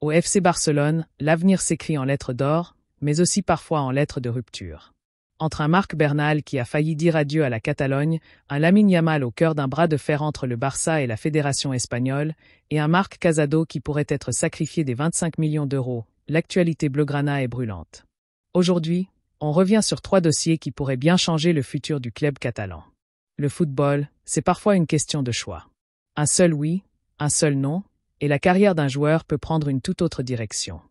Au FC Barcelone, l'avenir s'écrit en lettres d'or, mais aussi parfois en lettres de rupture. Entre un Marc Bernal qui a failli dire adieu à la Catalogne, un Lamine Yamal au cœur d'un bras de fer entre le Barça et la fédération espagnole, et un Marc Casado qui pourrait être sacrifié des 25 millions d'euros, l'actualité blaugrana est brûlante. Aujourd'hui, on revient sur 3 dossiers qui pourraient bien changer le futur du club catalan. Le football, c'est parfois une question de choix. Un seul oui, un seul non, et la carrière d'un joueur peut prendre une toute autre direction.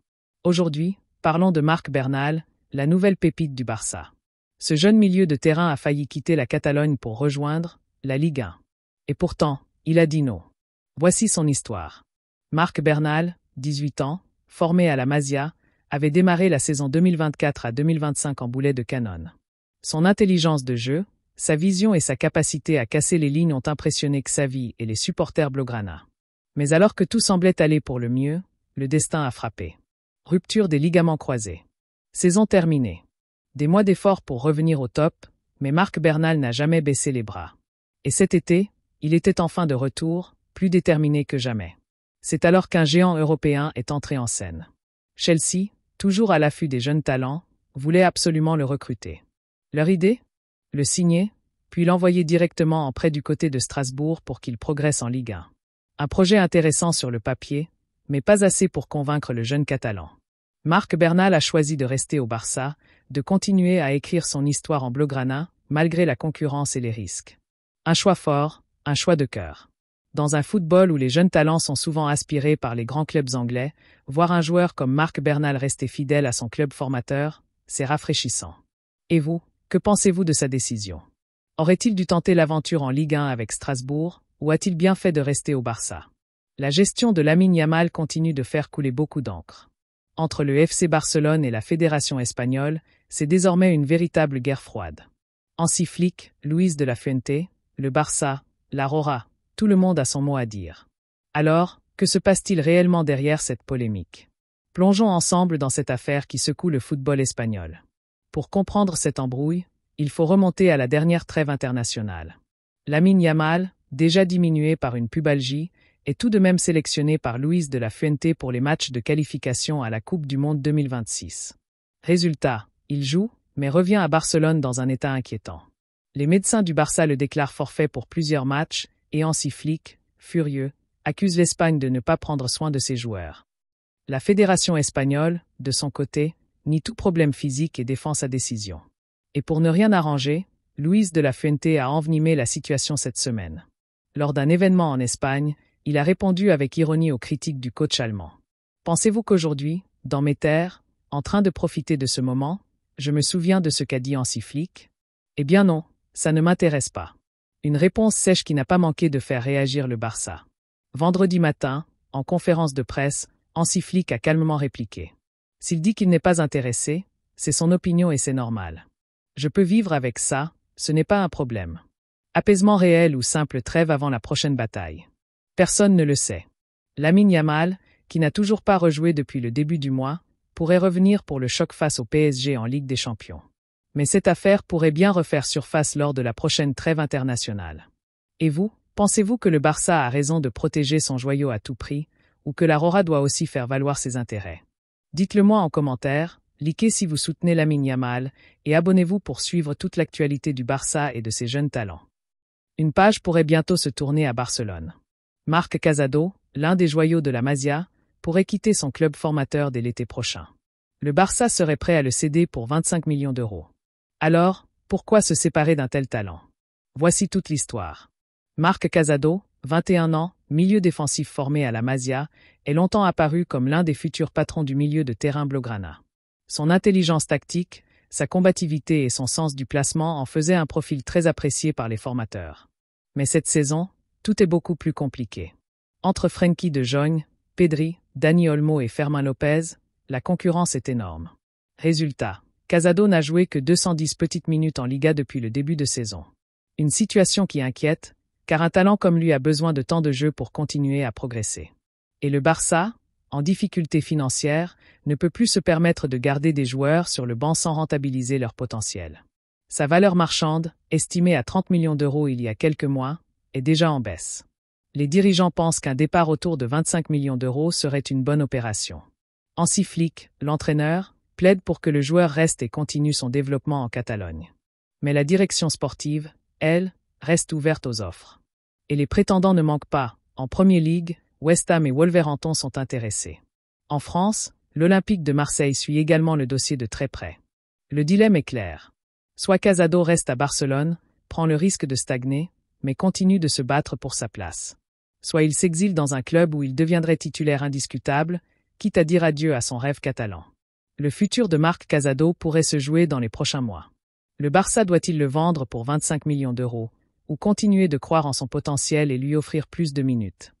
Aujourd'hui, parlons de Marc Bernal, la nouvelle pépite du Barça. Ce jeune milieu de terrain a failli quitter la Catalogne pour rejoindre la Ligue 1. Et pourtant, il a dit non. Voici son histoire. Marc Bernal, 18 ans, formé à la Masia, avait démarré la saison 2024 à 2025 en boulet de canon. Son intelligence de jeu, sa vision et sa capacité à casser les lignes ont impressionné Xavi et les supporters blaugrana. Mais alors que tout semblait aller pour le mieux, le destin a frappé. Rupture des ligaments croisés. Saison terminée. Des mois d'efforts pour revenir au top, mais Marc Bernal n'a jamais baissé les bras. Et cet été, il était enfin de retour, plus déterminé que jamais. C'est alors qu'un géant européen est entré en scène. Chelsea, toujours à l'affût des jeunes talents, voulait absolument le recruter. Leur idée ? Le signer, puis l'envoyer directement en prêt du côté de Strasbourg pour qu'il progresse en Ligue 1. Un projet intéressant sur le papier, mais pas assez pour convaincre le jeune Catalan. Marc Bernal a choisi de rester au Barça, de continuer à écrire son histoire en blaugrana, malgré la concurrence et les risques. Un choix fort, un choix de cœur. Dans un football où les jeunes talents sont souvent aspirés par les grands clubs anglais, voir un joueur comme Marc Bernal rester fidèle à son club formateur, c'est rafraîchissant. Et vous, que pensez-vous de sa décision ? Aurait-il dû tenter l'aventure en Ligue 1 avec Strasbourg, ou a-t-il bien fait de rester au Barça ? La gestion de Lamine Yamal continue de faire couler beaucoup d'encre. Entre le FC Barcelone et la fédération espagnole, c'est désormais une véritable guerre froide. Hansi Flick, Luis de la Fuente, le Barça, la Rora, tout le monde a son mot à dire. Alors, que se passe-t-il réellement derrière cette polémique ? Plongeons ensemble dans cette affaire qui secoue le football espagnol. Pour comprendre cette embrouille, il faut remonter à la dernière trêve internationale. Lamine Yamal, déjà diminué par une pubalgie, est tout de même sélectionné par Luis de la Fuente pour les matchs de qualification à la Coupe du Monde 2026. Résultat, il joue, mais revient à Barcelone dans un état inquiétant. Les médecins du Barça le déclarent forfait pour plusieurs matchs, et Hansi Flick, furieux, accuse l'Espagne de ne pas prendre soin de ses joueurs. La fédération espagnole, de son côté, nie tout problème physique et défend sa décision. Et pour ne rien arranger, Luis de la Fuente a envenimé la situation cette semaine. Lors d'un événement en Espagne, il a répondu avec ironie aux critiques du coach allemand. Pensez-vous qu'aujourd'hui, dans mes terres, en train de profiter de ce moment, je me souviens de ce qu'a dit Hansi Flick ? Eh bien non, ça ne m'intéresse pas. Une réponse sèche qui n'a pas manqué de faire réagir le Barça. Vendredi matin, en conférence de presse, Hansi Flick a calmement répliqué. S'il dit qu'il n'est pas intéressé, c'est son opinion et c'est normal. Je peux vivre avec ça, ce n'est pas un problème. Apaisement réel ou simple trêve avant la prochaine bataille. Personne ne le sait. Lamine Yamal, qui n'a toujours pas rejoué depuis le début du mois, pourrait revenir pour le choc face au PSG en Ligue des Champions. Mais cette affaire pourrait bien refaire surface lors de la prochaine trêve internationale. Et vous, pensez-vous que le Barça a raison de protéger son joyau à tout prix, ou que la Rora doit aussi faire valoir ses intérêts ? Dites-le-moi en commentaire, likez si vous soutenez Lamine Yamal, et abonnez-vous pour suivre toute l'actualité du Barça et de ses jeunes talents. Une page pourrait bientôt se tourner à Barcelone. Marc Casado, l'un des joyaux de la Masia, pourrait quitter son club formateur dès l'été prochain. Le Barça serait prêt à le céder pour 25 millions d'euros. Alors, pourquoi se séparer d'un tel talent ? Voici toute l'histoire. Marc Casado, 21 ans, milieu défensif formé à la Masia, est longtemps apparu comme l'un des futurs patrons du milieu de terrain blaugrana. Son intelligence tactique, sa combativité et son sens du placement en faisaient un profil très apprécié par les formateurs. Mais cette saison, tout est beaucoup plus compliqué. Entre Frenkie de Jong, Pedri, Dani Olmo et Fermin Lopez, la concurrence est énorme. Résultat, Casado n'a joué que 210 petites minutes en Liga depuis le début de saison. Une situation qui inquiète, car un talent comme lui a besoin de temps de jeu pour continuer à progresser. Et le Barça, en difficulté financière, ne peut plus se permettre de garder des joueurs sur le banc sans rentabiliser leur potentiel. Sa valeur marchande, estimée à 30 millions d'euros il y a quelques mois, est déjà en baisse. Les dirigeants pensent qu'un départ autour de 25 millions d'euros serait une bonne opération. Hansi Flick, l'entraîneur, plaide pour que le joueur reste et continue son développement en Catalogne. Mais la direction sportive, elle, reste ouverte aux offres. Et les prétendants ne manquent pas. En Premier League, West Ham et Wolverhampton sont intéressés. En France, l'Olympique de Marseille suit également le dossier de très près. Le dilemme est clair. Soit Casado reste à Barcelone, prend le risque de stagner, mais continue de se battre pour sa place. Soit il s'exile dans un club où il deviendrait titulaire indiscutable, quitte à dire adieu à son rêve catalan. Le futur de Marc Casado pourrait se jouer dans les prochains mois. Le Barça doit-il le vendre pour 25 millions d'euros, ou continuer de croire en son potentiel et lui offrir plus de minutes?